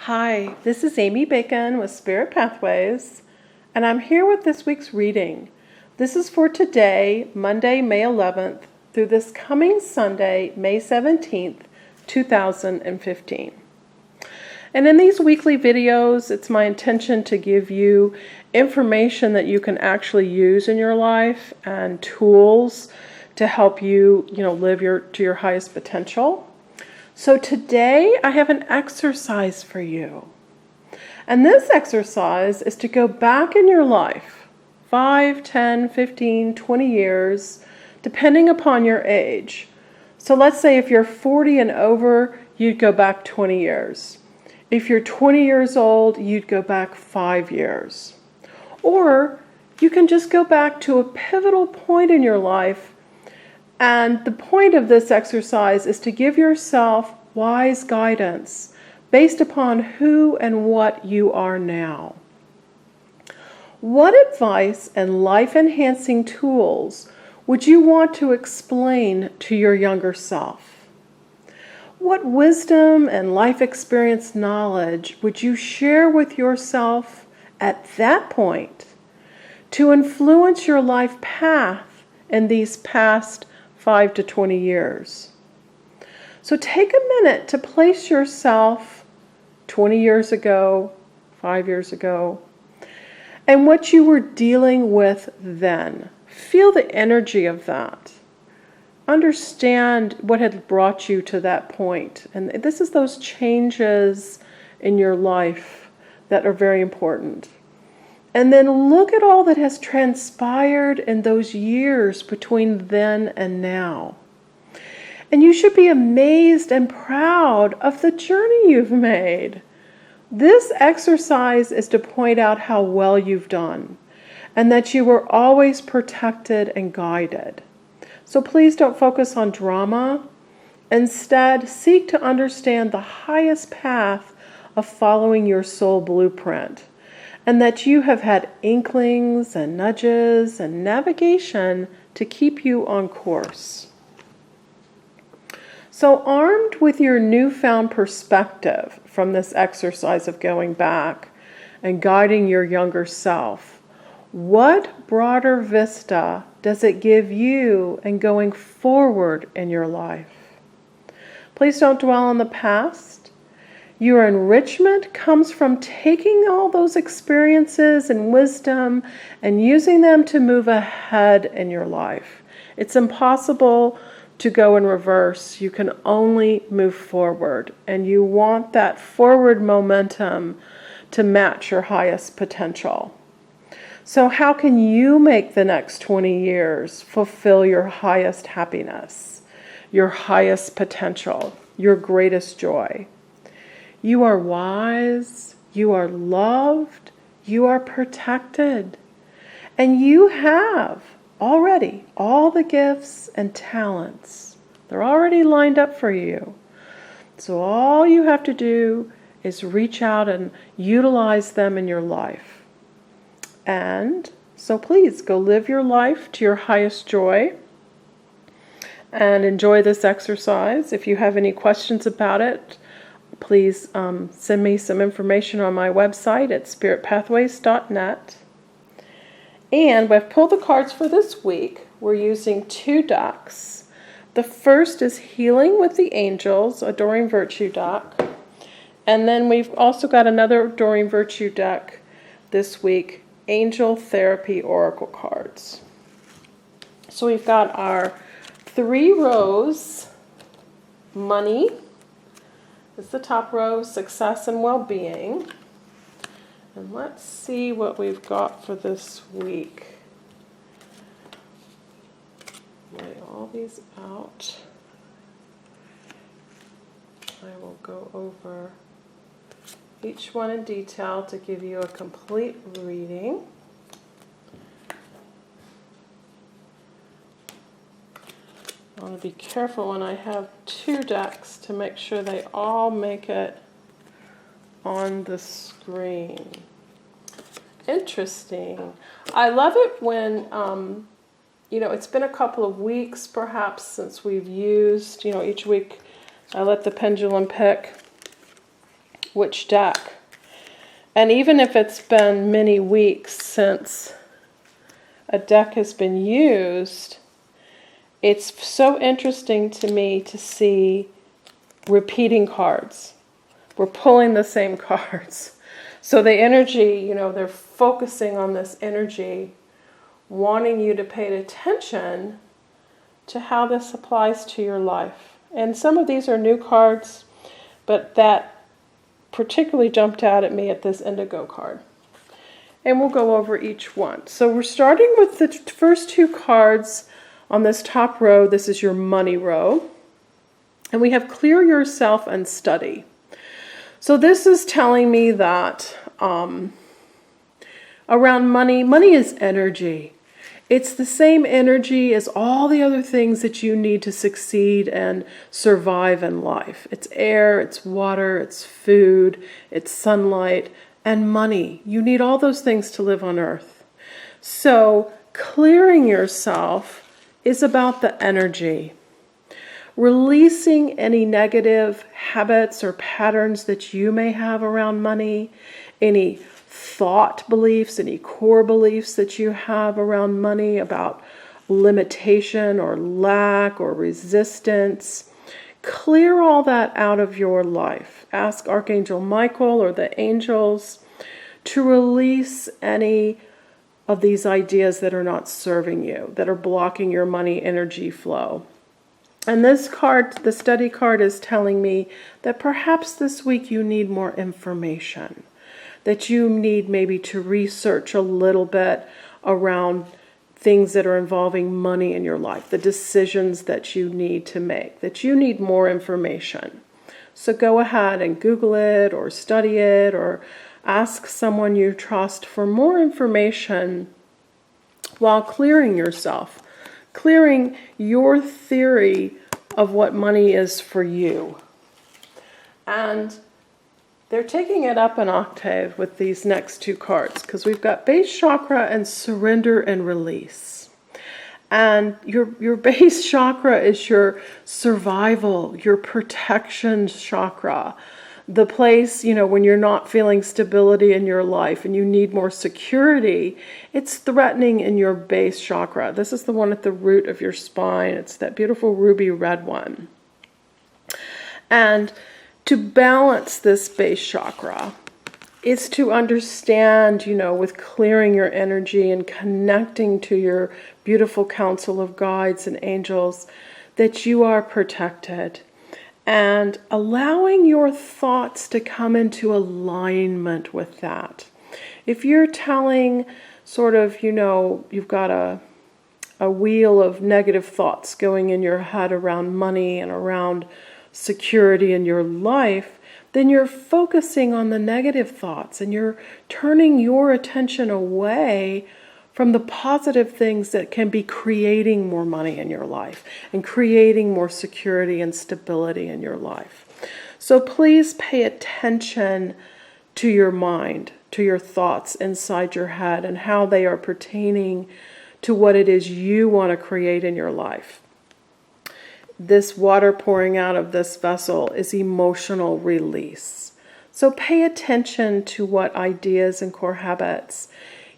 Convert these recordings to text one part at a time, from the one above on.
Hi, this is Amy Bacon with Spirit Pathways, and I'm here with this week's reading. This is for today, Monday, May 11th, through this coming Sunday, May 17th, 2015. And in these weekly videos, it's my intention to give you information that you can actually use in your life and tools to help you, live to your highest potential. So today I have an exercise for you. And this exercise is to go back in your life, 5, 10, 15, 20 years, depending upon your age. So let's say if you're 40 and over, you'd go back 20 years. If you're 20 years old, you'd go back 5 years. Or you can just go back to a pivotal point in your life. And the point of this exercise is to give yourself wise guidance based upon who and what you are now. What advice and life-enhancing tools would you want to explain to your younger self? What wisdom and life experience knowledge would you share with yourself at that point to influence your life path in these past 5 to 20 years? So take a minute to place yourself 20 years ago, 5 years ago, and what you were dealing with then. Feel the energy of that. Understand what had brought you to that point. And this is those changes in your life that are very important. And then look at all that has transpired in those years between then and now. And you should be amazed and proud of the journey you've made. This exercise is to point out how well you've done and that you were always protected and guided. So please don't focus on drama. Instead, seek to understand the highest path of following your soul blueprint, and that you have had inklings and nudges and navigation to keep you on course. So armed with your newfound perspective from this exercise of going back and guiding your younger self, what broader vista does it give you in going forward in your life? Please don't dwell on the past. Your enrichment comes from taking all those experiences and wisdom and using them to move ahead in your life. It's impossible to go in reverse. You can only move forward, and you want that forward momentum to match your highest potential. So how can you make the next 20 years fulfill your highest happiness, your highest potential, your greatest joy? You are wise, you are loved, you are protected, and you have already all the gifts and talents. They're already lined up for you. So all you have to do is reach out and utilize them in your life. And so please go live your life to your highest joy and enjoy this exercise. If you have any questions about it, please send me some information on my website at spiritpathways.net. And we've pulled the cards for this week. We're using 2 decks. The first is Healing with the Angels, a Doreen Virtue deck. And then we've also got another Doreen Virtue deck this week, Angel Therapy Oracle cards. So we've got our 3 rows, money is the top row, success and well-being. And let's see what we've got for this week. Lay all these out. I will go over each one in detail to give you a complete reading. I want to be careful when I have 2 decks to make sure they all make it on the screen. Interesting. I love it when, it's been a couple of weeks perhaps since we've used, each week I let the pendulum pick which deck. And even if it's been many weeks since a deck has been used, it's so interesting to me to see repeating cards. We're pulling the same cards. So the energy, they're focusing on this energy, wanting you to pay attention to how this applies to your life. And some of these are new cards, but that particularly jumped out at me at this indigo card. And we'll go over each one. So we're starting with the first two cards on this top row. This is your money row. And we have clear yourself and study. So this is telling me that around money is energy. It's the same energy as all the other things that you need to succeed and survive in life. It's air, it's water, it's food, it's sunlight, and money. You need all those things to live on earth. So clearing yourself is about the energy. Releasing any negative habits or patterns that you may have around money, any thought beliefs, any core beliefs that you have around money about limitation or lack or resistance. Clear all that out of your life. Ask Archangel Michael or the angels to release any of these ideas that are not serving you, that are blocking your money energy flow. And this card, the study card, is telling me that perhaps this week you need more information, that you need maybe to research a little bit around things that are involving money in your life, the decisions that you need to make, that you need more information. So go ahead and Google it or study it or ask someone you trust for more information while clearing yourself. Clearing your theory of what money is for you. And they're taking it up an octave with these next two cards because we've got base chakra and surrender and release. And your base chakra is your survival, your protection chakra. The place, when you're not feeling stability in your life and you need more security, it's threatening in your base chakra. This is the one at the root of your spine. It's that beautiful ruby red one. And to balance this base chakra is to understand, with clearing your energy and connecting to your beautiful council of guides and angels, that you are protected. And allowing your thoughts to come into alignment with that. If you're telling you've got a wheel of negative thoughts going in your head around money and around security in your life, then you're focusing on the negative thoughts and you're turning your attention away from the positive things that can be creating more money in your life and creating more security and stability in your life. So please pay attention to your mind, to your thoughts inside your head and how they are pertaining to what it is you want to create in your life. This water pouring out of this vessel is emotional release. So pay attention to what ideas and core habits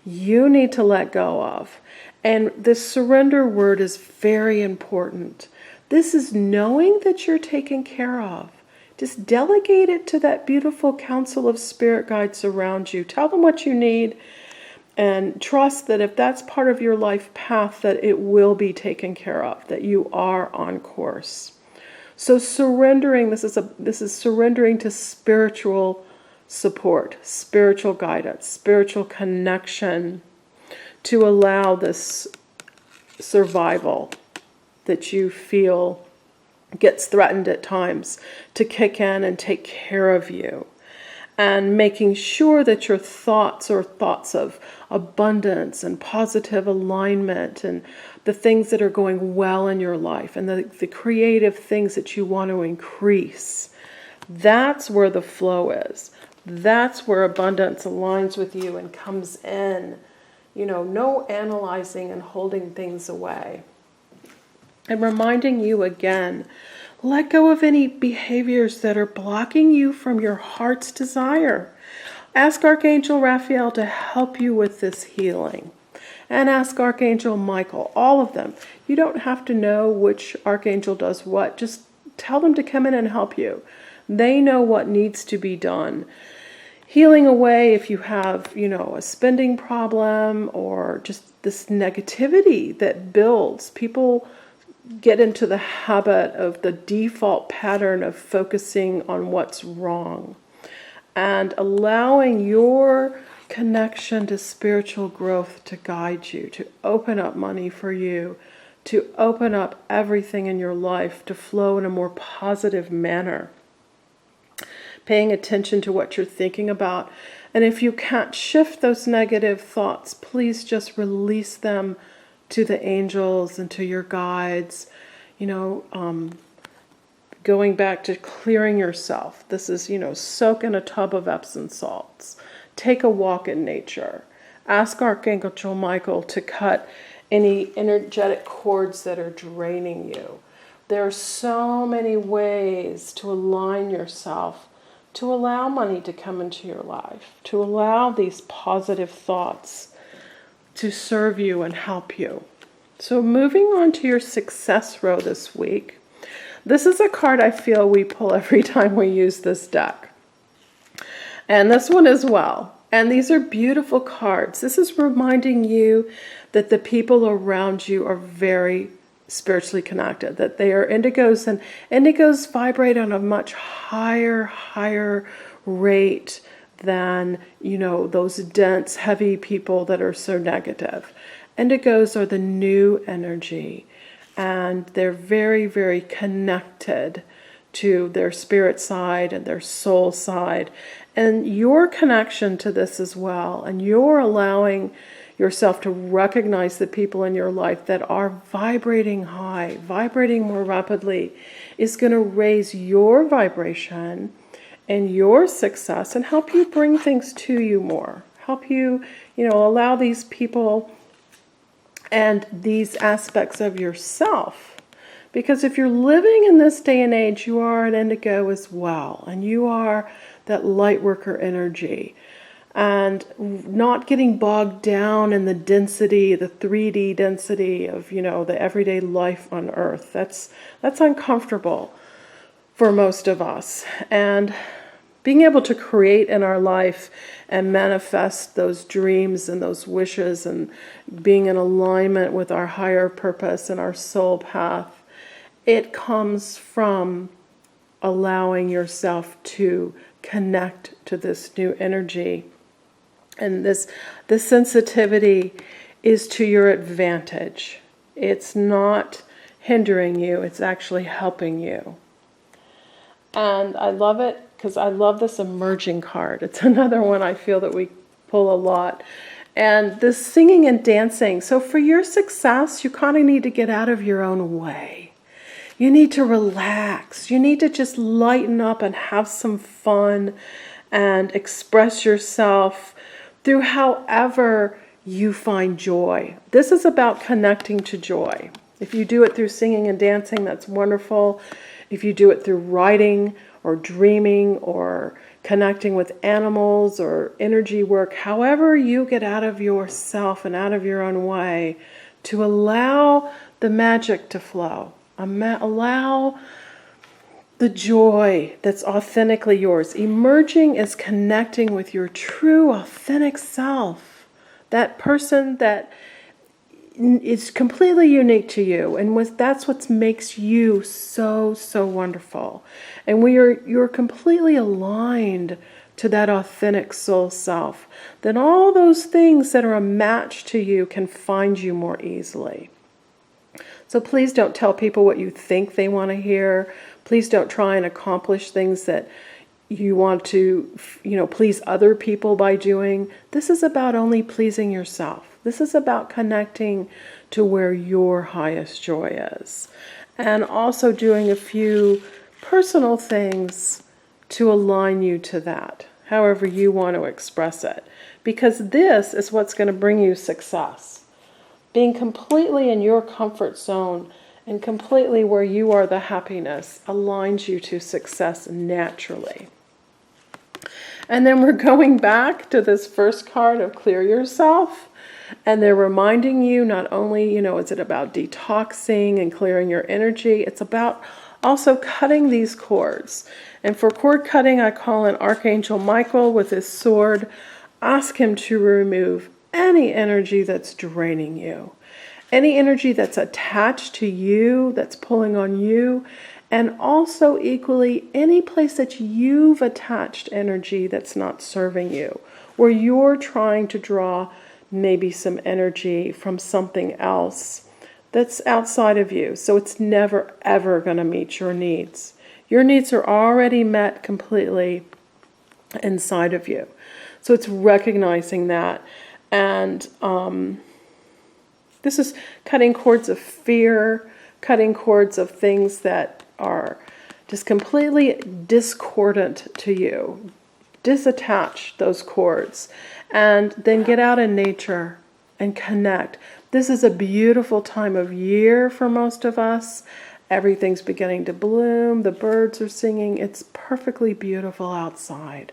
you need to let go of. And this surrender word is very important. This is knowing that you're taken care of. Just delegate it to that beautiful council of spirit guides around you. Tell them what you need and trust that if that's part of your life path, that it will be taken care of, that you are on course. So surrendering, this is surrendering to spiritual support, spiritual guidance, spiritual connection to allow this survival that you feel gets threatened at times to kick in and take care of you. And making sure that your thoughts are thoughts of abundance and positive alignment and the things that are going well in your life and the creative things that you want to increase. That's where the flow is. That's where abundance aligns with you and comes in. No analyzing and holding things away. And reminding you again, Let go of any behaviors that are blocking you from your heart's desire. Ask Archangel Raphael to help you with this healing. And ask Archangel Michael, all of them. You don't have to know which archangel does what. Just tell them to come in and help you. They know what needs to be done. Healing away if you have, a spending problem or just this negativity that builds. People get into the habit of the default pattern of focusing on what's wrong and allowing your connection to spiritual growth to guide you, to open up money for you, to open up everything in your life to flow in a more positive manner. Paying attention to what you're thinking about. And if you can't shift those negative thoughts, please just release them to the angels and to your guides. Going back to clearing yourself. This is, soak in a tub of Epsom salts. Take a walk in nature. Ask Archangel Michael to cut any energetic cords that are draining you. There are so many ways to align yourself, to allow money to come into your life, to allow these positive thoughts to serve you and help you. So moving on to your success row this week. This is a card I feel we pull every time we use this deck. And this one as well. And these are beautiful cards. This is reminding you that the people around you are very spiritually connected, that they are indigos, and indigos vibrate on a much higher rate than, those dense, heavy people that are so negative. Indigos are the new energy, and they're very, very connected to their spirit side and their soul side. And your connection to this as well, and you're allowing yourself to recognize the people in your life that are vibrating high, vibrating more rapidly, is going to raise your vibration and your success and help you bring things to you more. Help you, allow these people and these aspects of yourself. Because if you're living in this day and age, you are an indigo as well. And you are that light worker energy. And not getting bogged down in the density, the 3D density of, the everyday life on Earth. That's uncomfortable for most of us. And being able to create in our life and manifest those dreams and those wishes and being in alignment with our higher purpose and our soul path, it comes from allowing yourself to connect to this new energy. And this sensitivity is to your advantage. It's not hindering you, it's actually helping you. And I love it because I love this emerging card. It's another one I feel that we pull a lot. And this singing and dancing. So for your success, you kind of need to get out of your own way. You need to relax. You need to just lighten up and have some fun and express yourself through however you find joy. This is about connecting to joy. If you do it through singing and dancing, that's wonderful. If you do it through writing or dreaming or connecting with animals or energy work, however you get out of yourself and out of your own way to allow the magic to flow. Allow the joy that's authentically yours. Emerging is connecting with your true, authentic self. That person that is completely unique to you. And that's what makes you so, so wonderful. And you're completely aligned to that authentic soul self. Then all those things that are a match to you can find you more easily. So please don't tell people what you think they want to hear. Please don't try and accomplish things that you want to, please other people by doing. This is about only pleasing yourself. This is about connecting to where your highest joy is. And also doing a few personal things to align you to that, however you want to express it. Because this is what's going to bring you success. Being completely in your comfort zone and completely where you are the happiness aligns you to success naturally. And then we're going back to this first card of clear yourself. And they're reminding you not only, is it about detoxing and clearing your energy, it's about also cutting these cords. And for cord cutting, I call in Archangel Michael with his sword. Ask him to remove any energy that's draining you, any energy that's attached to you, that's pulling on you, and also equally any place that you've attached energy that's not serving you, where you're trying to draw maybe some energy from something else that's outside of you. So it's never ever going to meet your needs. Your needs are already met completely inside of you. So it's recognizing that. And this is cutting cords of fear, cutting cords of things that are just completely discordant to you. Disattach those cords and then get out in nature and connect. This is a beautiful time of year for most of us. Everything's beginning to bloom. The birds are singing. It's perfectly beautiful outside.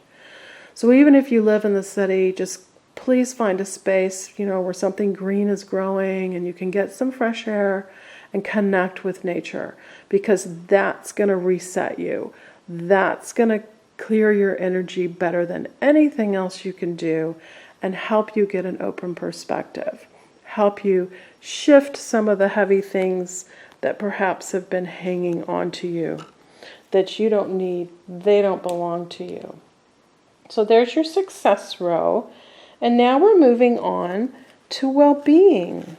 So even if you live in the city, just please find a space, where something green is growing and you can get some fresh air and connect with nature, because that's going to reset you. That's going to clear your energy better than anything else you can do and help you get an open perspective. Help you shift some of the heavy things that perhaps have been hanging on to you, that you don't need, they don't belong to you. So there's your success row. And now we're moving on to well-being.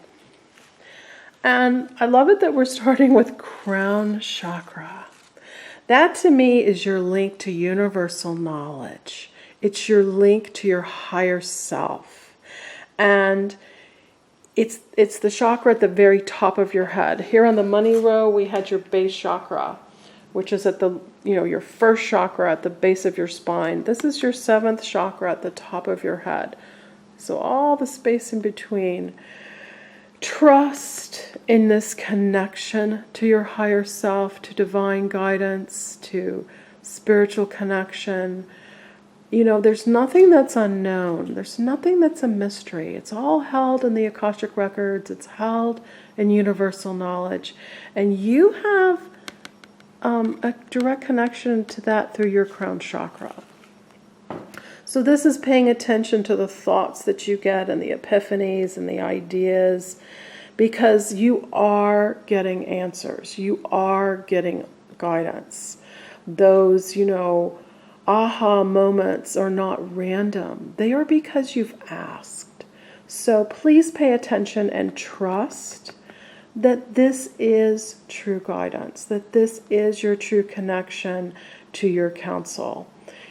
And I love it that we're starting with crown chakra. That to me is your link to universal knowledge. It's your link to your higher self. And it's the chakra at the very top of your head. Here on the money row, we had your base chakra, which is at the, your first chakra at the base of your spine. This is your 7th chakra at the top of your head. So all the space in between. Trust in this connection to your higher self, to divine guidance, to spiritual connection. There's nothing that's unknown. There's nothing that's a mystery. It's all held in the Akashic records. It's held in universal knowledge. And you have a direct connection to that through your crown chakra. So this is paying attention to the thoughts that you get and the epiphanies and the ideas, because you are getting answers. You are getting guidance. Those, aha moments are not random. They are because you've asked. So please pay attention and trust that this is true guidance, that this is your true connection to your counsel.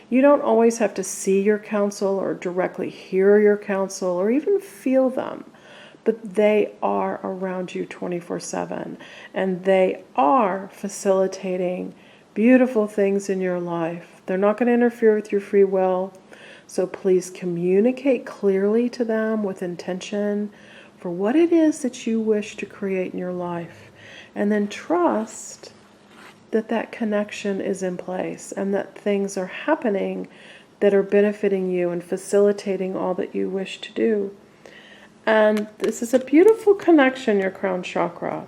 You don't always have to see your counsel or directly hear your counsel or even feel them, but they are around you 24/7, and they are facilitating beautiful things in your life. They're not going to interfere with your free will, so please communicate clearly to them with intention for what it is that you wish to create in your life, and then trust that connection is in place and that things are happening that are benefiting you and facilitating all that you wish to do. And this is a beautiful connection, your crown chakra.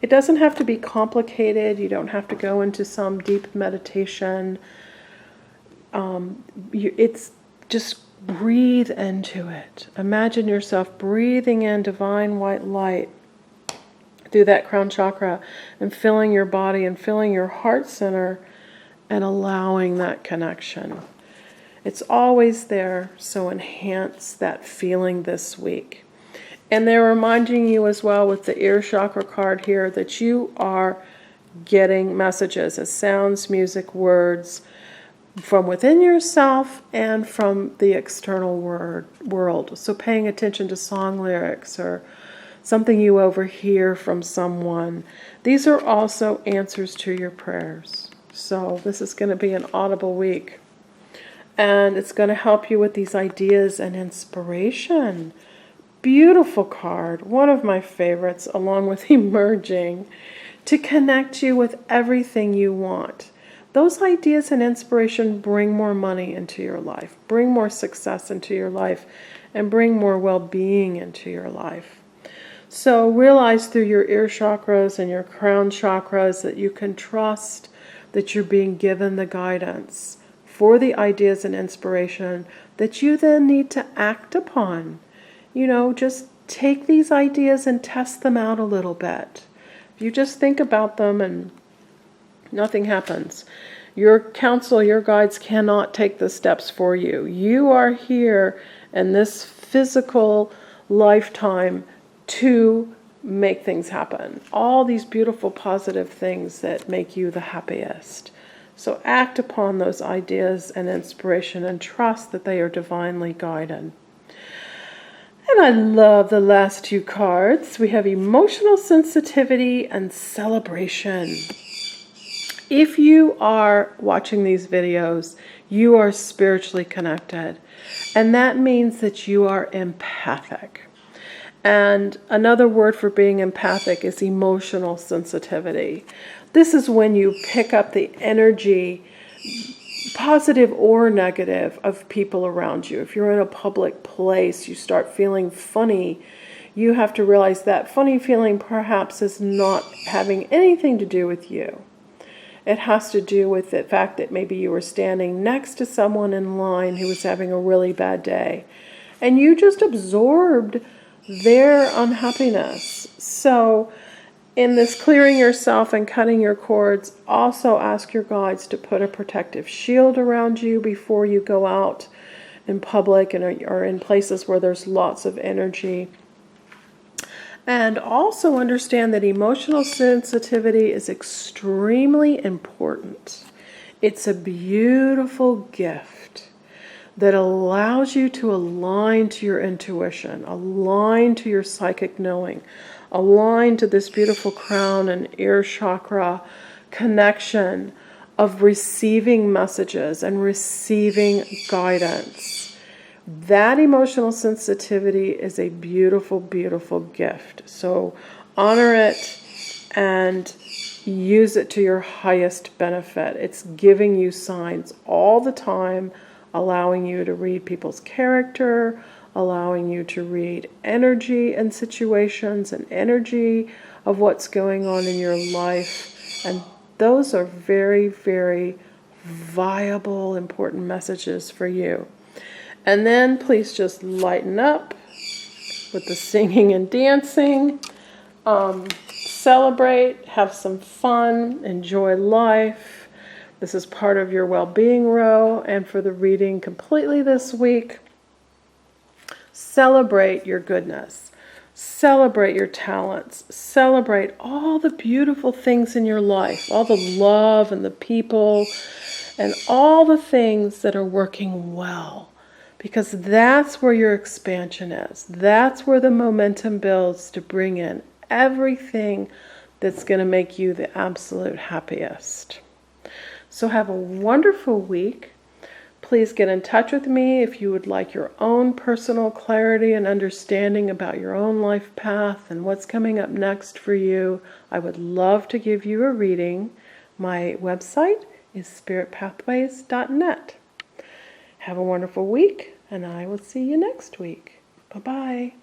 It doesn't have to be complicated. You don't have to go into some deep meditation. It's just breathe into it. Imagine yourself breathing in divine white light through that crown chakra and filling your body and filling your heart center and allowing that connection. It's always there, so enhance that feeling this week. And they're reminding you as well with the ear chakra card here that you are getting messages as sounds, music, words from within yourself and from the external world. So paying attention to song lyrics or something you overhear from someone. These are also answers to your prayers. So this is going to be an audible week. And it's going to help you with these ideas and inspiration. Beautiful card. One of my favorites, along with emerging. to connect you with everything you want. Those ideas and inspiration bring more money into your life, bring more success into your life, and bring more well-being into your life. So realize through your ear chakras and your crown chakras that you can trust that you're being given the guidance for the ideas and inspiration that you then need to act upon. Just take these ideas and test them out a little bit. If you just think about them and nothing happens, your counsel, your guides cannot take the steps for you. You are here in this physical lifetime to make things happen. All these beautiful positive things that make you the happiest. So act upon those ideas and inspiration and trust that they are divinely guided. And I love the last two cards. We have emotional sensitivity and celebration. If you are watching these videos, you are spiritually connected. And that means that you are empathic. And another word for being empathic is emotional sensitivity. This is when you pick up the energy, positive or negative, of people around you. If you're in a public place, you start feeling funny, you have to realize that funny feeling perhaps is not having anything to do with you. It has to do with the fact that maybe you were standing next to someone in line who was having a really bad day, and you just absorbed their unhappiness. So in this clearing yourself and cutting your cords, also ask your guides to put a protective shield around you before you go out in public and or in places where there's lots of energy. And also understand that emotional sensitivity is extremely important. It's a beautiful gift that allows you to align to your intuition, align to your psychic knowing, align to this beautiful crown and ear chakra connection of receiving messages and receiving guidance. That emotional sensitivity is a beautiful, beautiful gift. So honor it and use it to your highest benefit. It's giving you signs all the time, allowing you to read people's character, allowing you to read energy and situations and energy of what's going on in your life. And those are very, very viable, important messages for you. And then please just lighten up with the singing and dancing. Celebrate, have some fun, enjoy life. This is part of your well-being row. And for the reading completely this week, celebrate your goodness. Celebrate your talents. Celebrate all the beautiful things in your life, all the love and the people and all the things that are working well. Because that's where your expansion is. That's where the momentum builds to bring in everything that's going to make you the absolute happiest. So have a wonderful week. Please get in touch with me if you would like your own personal clarity and understanding about your own life path and what's coming up next for you. I would love to give you a reading. My website is spiritpathways.net. Have a wonderful week, and I will see you next week. Bye-bye.